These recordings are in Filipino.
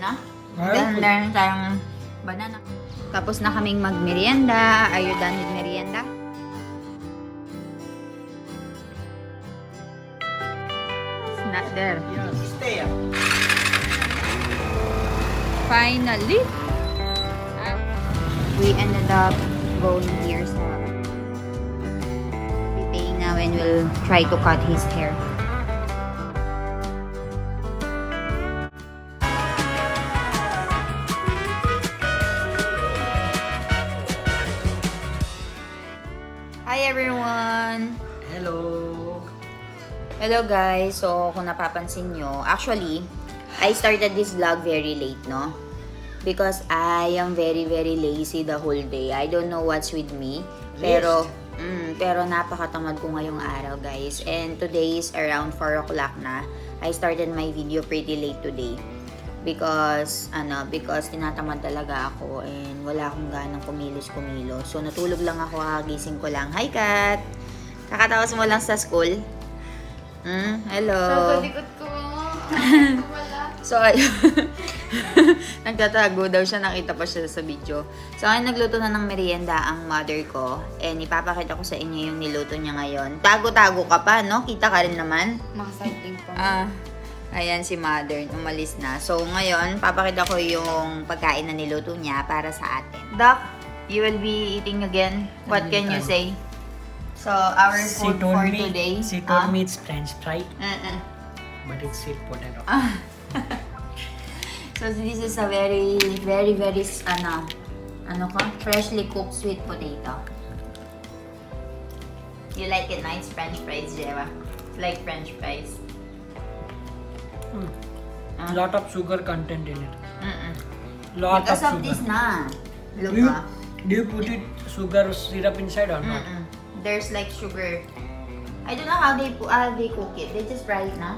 na. Then, meron tayong banana. Tapos na kaming mag-merienda. Are you done with merienda? It's not there. Yes, stay. Finally, we ended up going here. So, we're paying now and we'll try to cut his hair. Hi everyone! Hello. Hello guys! So, kung napapansin nyo, actually, I started this vlog very late, no? Because I am very lazy the whole day. I don't know what's with me. Pero napakatamad ko ngayong araw, guys. And today is around 4 o'clock na. I started my video pretty late today. Because tinatamad talaga ako and wala akong ganang kumilos-kumilos. So, natulog lang ako, kagising ko lang. Hi, Kat! Kakatawas mo lang sa school? Hello! Sasalikot ko. So, nagtatago daw siya. Nakita pa siya sa video. So, ay nagluto na ng merienda ang mother ko. And ipapakita ko sa inyo yung niluto niya ngayon. Tago-tago ka pa, no? Kita ka rin naman. Mga sighting pa. Ayan si mother. Umalis na. So, ngayon, papakita ko yung pagkain na niluto niya para sa atin. Doc, you will be eating again. What can you say? So, our food for today. She told me it's French fry. But it's sweet potato. So, this is a very freshly cooked sweet potato. You like it, nice French fries, Jeva? Like French fries. Lot of sugar content in it. Because of this na. Look, Do you put it sugar syrup inside or not? There's like sugar. I don't know how they cook it. They just fry it na.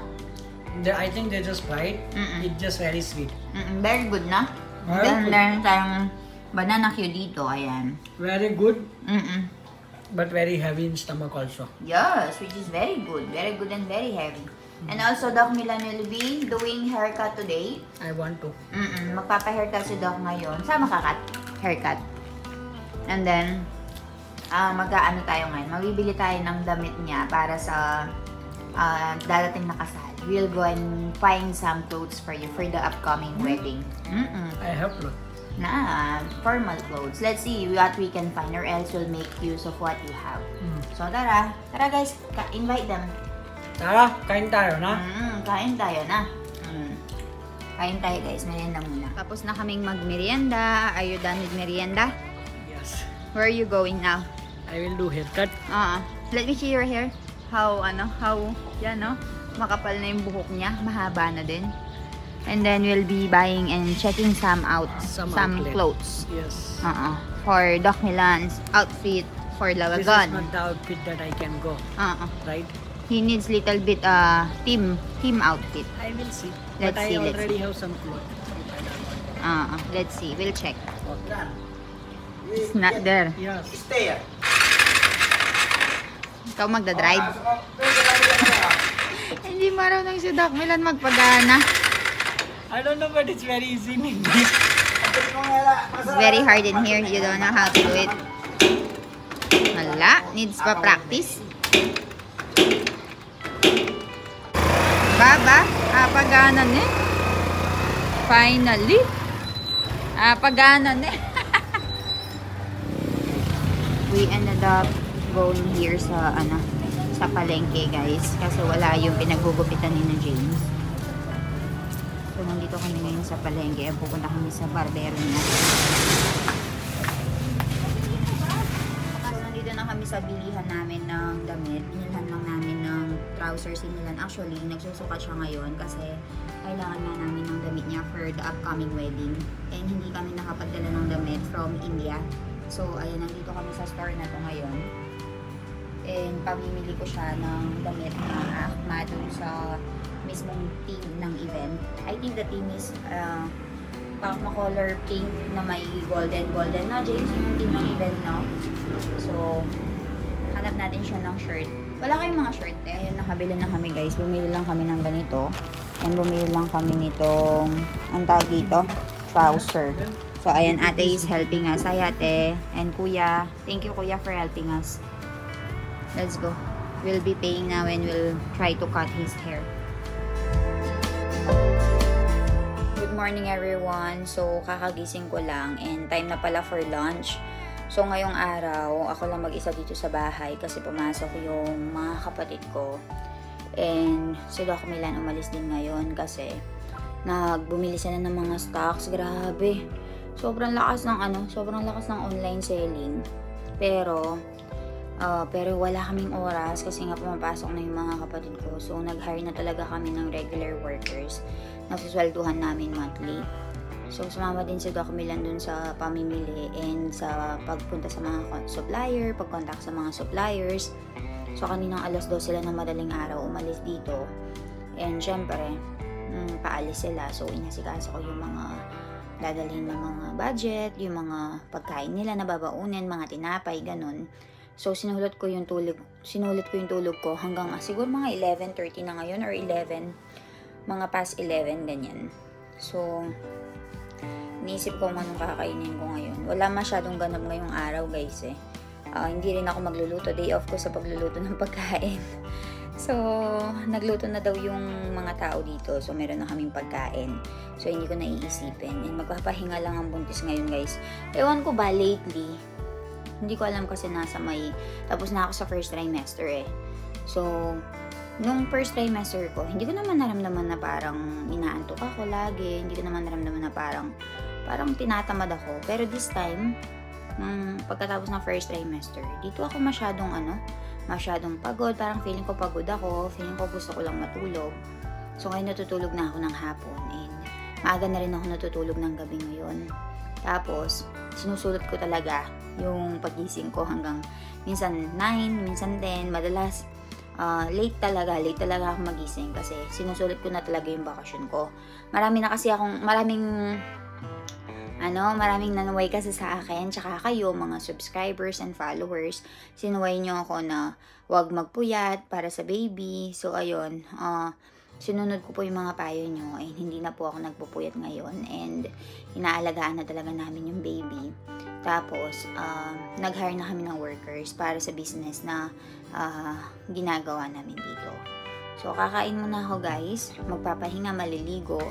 I think they just fry it. It's just very sweet. Very good na. Then meron tayong banana cue dito. Ayan. Very good. But very heavy in stomach also. Yes, which is very good. Very good and very heavy. And also, Doc Milan will be doing haircut today. I want to. Magpapa-haircut si Doc ngayon. Sama ka, haircut. And then, mag-aano tayo ngayon. Mabibili tayo ng damit niya para sa dadating na kasal. We'll go and find some clothes for you for the upcoming wedding. I have clothes. Formal clothes. Let's see what we can find or else we'll make use of what you have. So, tara guys, invite them. Tara, kain tayo na. Kain tayo na. Kain tayo guys, merienda muna. Tapos na kaming mag-merienda. Are you done with merienda? Yes. Where are you going now? I will do haircut. Let me see your hair. Yan no? Makapal na yung buhok niya. Mahaba na din. And then we'll be buying and checking some clothes. Yes. For Doc Milan's outfit for Lawagan. This is not the outfit that I can go. Right? He needs little bit team outfit. I will see. Let's but see, I already have some clothes. Let's see. We'll check. Okay. It's not there. Yes. Stay. Ikaw magdadrive? Hindi marunong si Doc Milan magpagana. I don't know, but it's very easy in English. It's very hard in here. You don't know how to do it. Wala. Needs pa practice. Baba. Pagana ne. Finally. Pagana ne. We ended up going here sa palengke guys kasi wala yung pinaggugupitan ni na James. So nandito kami ngayon sa palengke at pupunta kami sa barbero niya. So nandito na kami sa bilihan namin ng damit. Binilhan lang namin ng trousers si Milan. Actually nagsusukat siya ngayon kasi kailangan na namin ng damit niya for the upcoming wedding and hindi kami nakapagdala ng damit from India. So, ayan, nandito kami sa store na to ngayon. And, pamimili ko siya ng damit na akma dun sa mismong team ng event. I think the team is color pink na may golden na, James, yung team ng event, no? So, hanap natin siya ng shirt. Wala kayong mga shirt eh. Ayun, nakabili na kami, guys. Bumili lang kami ng ganito. And bumili lang kami nitong, ang tawag dito, trouser. So, ayan, ate is helping us. Hi, ate. And kuya. Thank you, kuya, for helping us. Let's go. We'll be paying now and we'll try to cut his hair. Good morning, everyone. So, kakagising ko lang and time na pala for lunch. So, ngayong araw, ako lang mag-isa dito sa bahay kasi pumasok yung mga kapatid ko. And si Doc Milan umalis din ngayon kasi nagbumili sila ng mga stocks. Grabe. Sobrang lakas ng online selling. Pero wala kaming oras kasi nga pumapasok na yung mga kapatid ko. So, nag-hire na talaga kami ng regular workers. Nasuswelduhan namin monthly. So, sumama din si Doc Milan dun sa pamimili and sa pagpunta sa mga supplier, pag-contact sa mga suppliers. So, kaninang alas 2 sila ng madaling araw umalis dito. And, syempre, paalis sila. So, inasikaso ko yung mga dadalhin ng mga budget, yung mga pagkain nila na babaunin, mga tinapay, ganun. So, sinulit ko yung tulog ko hanggang siguro mga 11:30 na ngayon or 11, mga past 11, ganyan. So, iniisip ko anong kakainin ko ngayon. Wala masyadong ganap ngayong araw, guys, eh. Hindi rin ako magluluto. Day off ko sa pagluluto ng pagkain. So, nagluto na daw yung mga tao dito. So, meron na kaming pagkain. So, hindi ko naiisipin. And magpapahinga lang ang buntis ngayon, guys. Ewan ko ba, lately, hindi ko alam kasi tapos na ako sa first trimester, eh. So, nung first trimester ko, hindi ko naman naramdaman na parang inaantok ako lagi. Hindi ko naman naramdaman na parang tinatamad ako. Pero this time, pagkatapos ng first trimester, dito ako masyadong pagod. Parang feeling ko pagod ako. Feeling ko gusto ko lang matulog. So, ngayon natutulog na ako ng hapon. And maaga na rin ako natutulog ng gabi ngayon. Tapos, sinusulat ko talaga yung pagising ko hanggang minsan 9, minsan 10. Madalas, late talaga ako magising kasi sinusulat ko na talaga yung bakasyon ko. Maraming nanuway kasi sa akin, tsaka kayo, mga subscribers and followers, sinuway nyo ako na wag magpuyat para sa baby. So, ayun, sinunod ko po yung mga payo nyo, and hindi na po ako nagpupuyat ngayon, and inaalagaan na talaga namin yung baby. Tapos, nag-hire na kami ng workers para sa business na ginagawa namin dito. So, kakain muna ako, guys, magpapahinga, maliligo.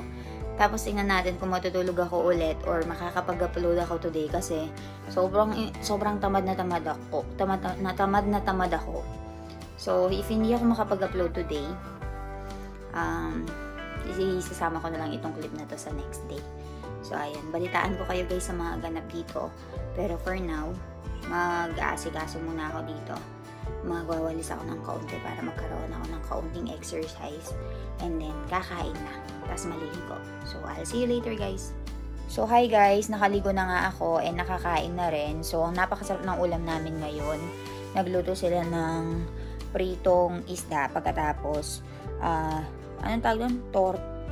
Tapos, tingnan natin kung matutulog ako ulit or makakapag-upload ako today kasi sobrang tamad na tamad ako. So, if hindi ako makapag-upload today, isasama ko na lang itong clip na to sa next day. So, ayan. Balitaan ko kayo, guys, sa mga ganap dito. Pero for now, mag-aasikaso muna ako dito. Magwawalis ako ng kaunti para magkaroon ako ng kaunting exercise. And then, kakain na. Tapos maliligo. So, I'll see you later, guys. So, hi guys. Nakaligo na nga ako and nakakain na rin. So, ang napakasarap ng ulam namin ngayon. Nagluto sila ng pritong isda. Pagkatapos, anong tawag doon?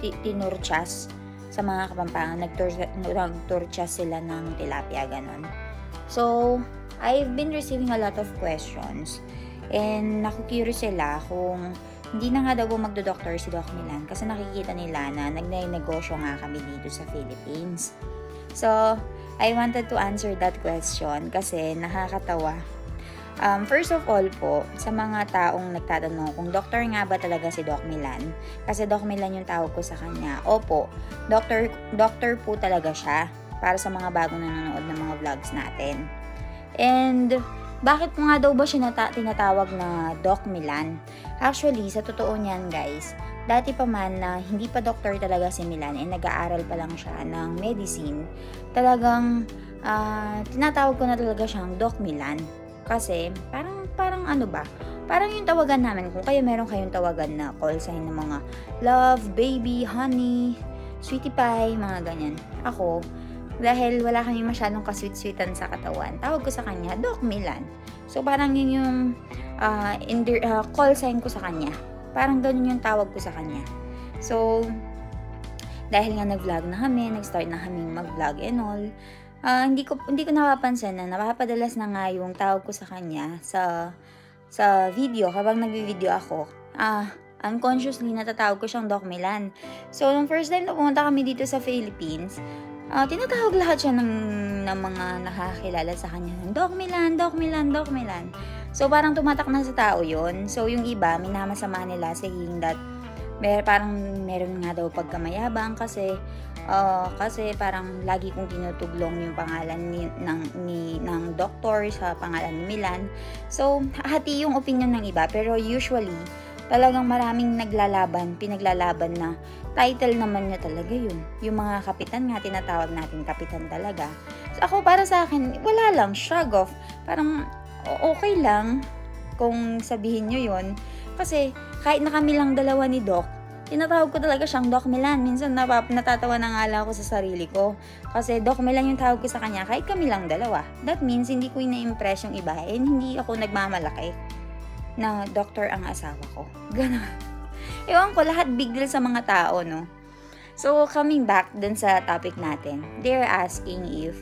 Tinurchas. Sa mga Kapampangan, nagturchas sila ng tilapia, ganon. So, I've been receiving a lot of questions. And naku-curious sila kung hindi na nga daw magdo-doctor si Doc Milan kasi nakikita nila na nagnegosyo nga kami dito sa Philippines. So, I wanted to answer that question kasi nakakatawa. First of all po, sa mga taong nagtatanong kung doctor nga ba talaga si Doc Milan, kasi Doc Milan yung tawag ko sa kanya. Opo, doctor po talaga siya para sa mga bagong nanonood ng mga vlogs natin. And bakit po nga daw ba siya tinatawag na Doc Milan? Actually, sa totoo niyan, guys, dati pa man na hindi pa doctor talaga si Milan and nag-aaral pa lang siya ng medicine, talagang tinatawag ko na talaga siyang Doc Milan. Kasi, parang ano ba? Parang yung tawagan namin, kung kayo meron kayong tawagan na call sign ng mga love, baby, honey, sweetie pie, mga ganyan. Ako, dahil wala kami masyadong kasweet-sweetan sa katawan, tawag ko sa kanya, Doc Milan. So, parang yun yung call sign ko sa kanya. Parang ganun yung tawag ko sa kanya. So, dahil nga nag-vlog na kami, nag-start na kami mag-vlog and all, hindi ko napapansin na napapadalas na nga yung tawag ko sa kanya sa video. Habang nagvi-video ako, unconsciously natatawag ko siyang Doc Milan. So, nung first time na pumunta kami dito sa Philippines, tinatawag lahat siya ng mga nakakilala sa kanya ng Doc Milan, Doc Milan, Doc Milan. So, parang tumatak na sa tao yun. So, yung iba, minamasama nila saying that parang meron nga daw pagkamayabang kasi parang lagi kong tinutuglong yung pangalan ng doktor sa pangalan ni Milan. So, hati yung opinion ng iba. Pero usually, talagang maraming pinaglalaban na title naman niya talaga yun. Yung mga kapitan nga, tinatawag natin kapitan talaga. So, ako para sa akin, wala lang, shrug off. Parang, okay lang kung sabihin nyo yun. Kasi, kahit na kami lang dalawa ni Doc, tinatawag ko talaga siyang Doc Milan. Minsan natatawa na nga lang ako sa sarili ko. Kasi Doc Milan yung tawag ko sa kanya kahit kami lang dalawa. That means hindi ko ina-impress yung iba and hindi ako nagmamalaki na doctor ang asawa ko. Ganon. Ewan ko, lahat big deal sa mga tao, no? So, coming back dun sa topic natin, they're asking if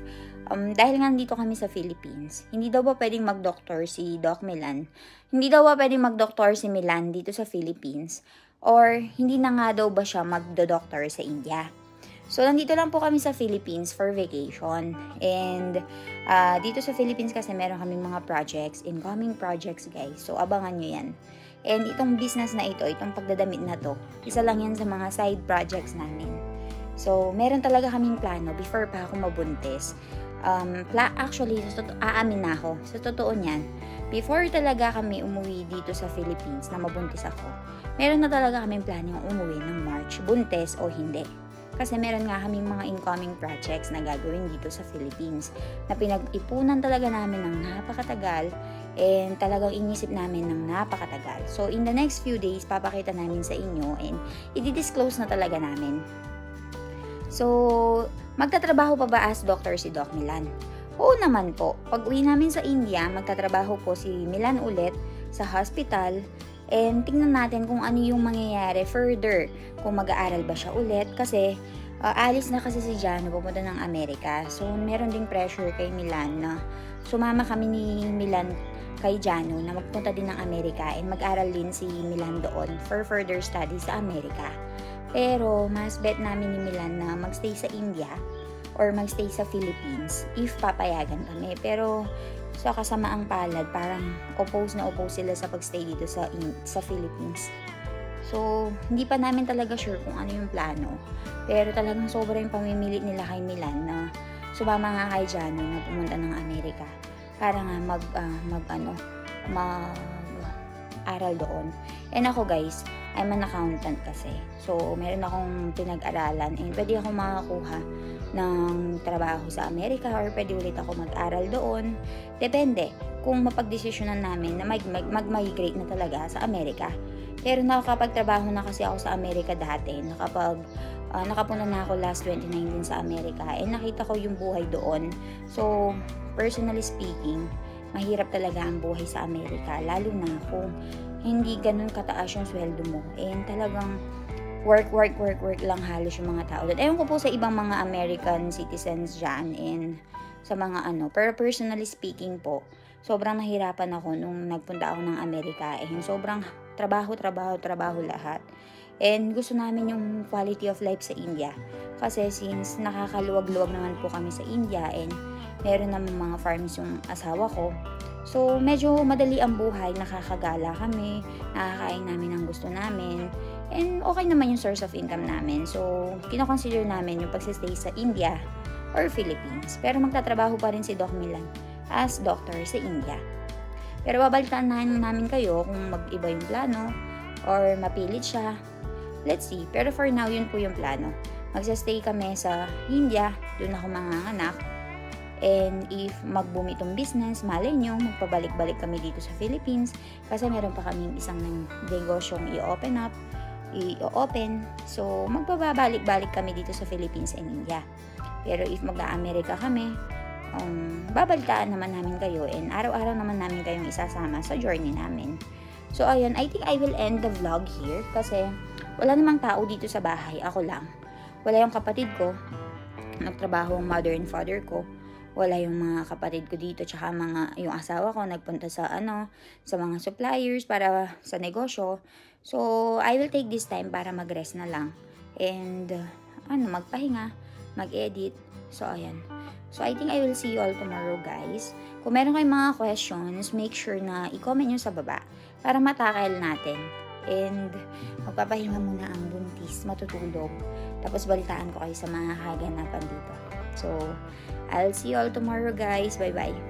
dahil nga dito kami sa Philippines, hindi daw ba pwedeng mag-doctor si Doc Milan? Hindi daw ba pwedeng mag-doctor si Milan dito sa Philippines? Or hindi na nga daw ba siya mag-doctor sa India? So, nandito lang po kami sa Philippines for vacation. And dito sa Philippines kasi meron kaming mga projects, incoming projects guys. So, abangan nyo yan. And itong business na ito, itong pagdadamit na to, isa lang yan sa mga side projects namin. So, meron talaga kaming plano before pa ako mabuntis. Actually, aamin na ako. Sa totoo niyan, before talaga kami umuwi dito sa Philippines na mabuntis ako, meron na talaga kaming planong umuwi ng March, buntis o hindi. Kasi meron nga kaming mga incoming projects na gagawin dito sa Philippines na pinag-ipunan talaga namin ng napakatagal and talagang inisip namin ng napakatagal. So, in the next few days, papakita namin sa inyo and i-disclose na talaga namin. So, magtatrabaho pa ba as doctor si Doc Milan? Oo naman po. Pag uwi namin sa India, magtatrabaho po si Milan ulit sa hospital and tingnan natin kung ano yung mangyayari further. Kung mag-aaral ba siya ulit kasi alis na kasi si Jano pupunta ng Amerika. So, meron ding pressure kay Milan na sumama kami ni Milan kay Jano na magpunta din ng Amerika and mag-aral din si Milan doon for further studies sa Amerika. Pero, mas bet namin ni Milan na magstay sa India or magstay sa Philippines if papayagan kami. Pero, sa kasamaang palad, parang oppose sila sa pagstay dito sa Philippines. So, hindi pa namin talaga sure kung ano yung plano. Pero talagang sobrang pamimilit nila kay Milan na sumama nga kay Jano na pumunta ng Amerika para nga mag-aral doon. And ako guys, I'm an accountant kasi. So, meron akong pinag-aralan and pwede akong makakuha ng trabaho sa Amerika or pwede ulit ako mag-aral doon. Depende kung mapagdesisyonan namin na mag-migrate na talaga sa Amerika. Pero nakakapagtrabaho na kasi ako sa Amerika dati. Nakapunta na ako last 2019 sa Amerika and nakita ko yung buhay doon. So, personally speaking, mahirap talaga ang buhay sa Amerika. Lalo na kung hindi ganun kataas yung sweldo mo. And talagang work lang halos yung mga tao. Ewan ko po sa ibang mga American citizens dyan and sa mga Pero personally speaking po, sobrang nahirapan ako nung nagpunta ako ng Amerika. Sobrang trabaho lahat. And gusto namin yung quality of life sa India. Kasi since nakakaluwag-luwag naman po kami sa India and meron naman mga farms yung asawa ko, so medyo madali ang buhay, nakakagala kami, nakakain namin ang gusto namin, and okay naman yung source of income namin. So, kinoconsider namin yung pagsistay sa India or Philippines. Pero magtatrabaho pa rin si Doc Milan as doctor sa India. Pero babalitaan namin kayo kung mag-iba yung plano or mapilit siya. Let's see. Pero for now, yun po yung plano. Magsastay kami sa India, doon ako manganganak. And if mag-boom itong business, malay nyo, magpabalik-balik kami dito sa Philippines kasi meron pa kaming isang negosyong i-open. So, magpabalik-balik kami dito sa Philippines and India. Pero if mag-Amerika kami, babalitaan naman namin kayo and araw-araw naman namin kayong isasama sa journey namin. So, ayun, I think I will end the vlog here kasi wala namang tao dito sa bahay, ako lang. Wala yung kapatid ko, nagtrabaho ang mother and father ko. wala yung mga kapatid ko dito, tsaka yung asawa ko nagpunta sa sa mga suppliers para sa negosyo. So, I will take this time para mag-rest na lang. And, magpahinga, mag-edit. So, ayan. So, I think I will see you all tomorrow, guys. Kung meron kayong mga questions, make sure na i-comment nyo sa baba para matakal natin. And, magpapahinga muna ang buntis, matutulog. Tapos, balitaan ko kayo sa mga kaganapan dito. So, I'll see you all tomorrow, guys. Bye-bye.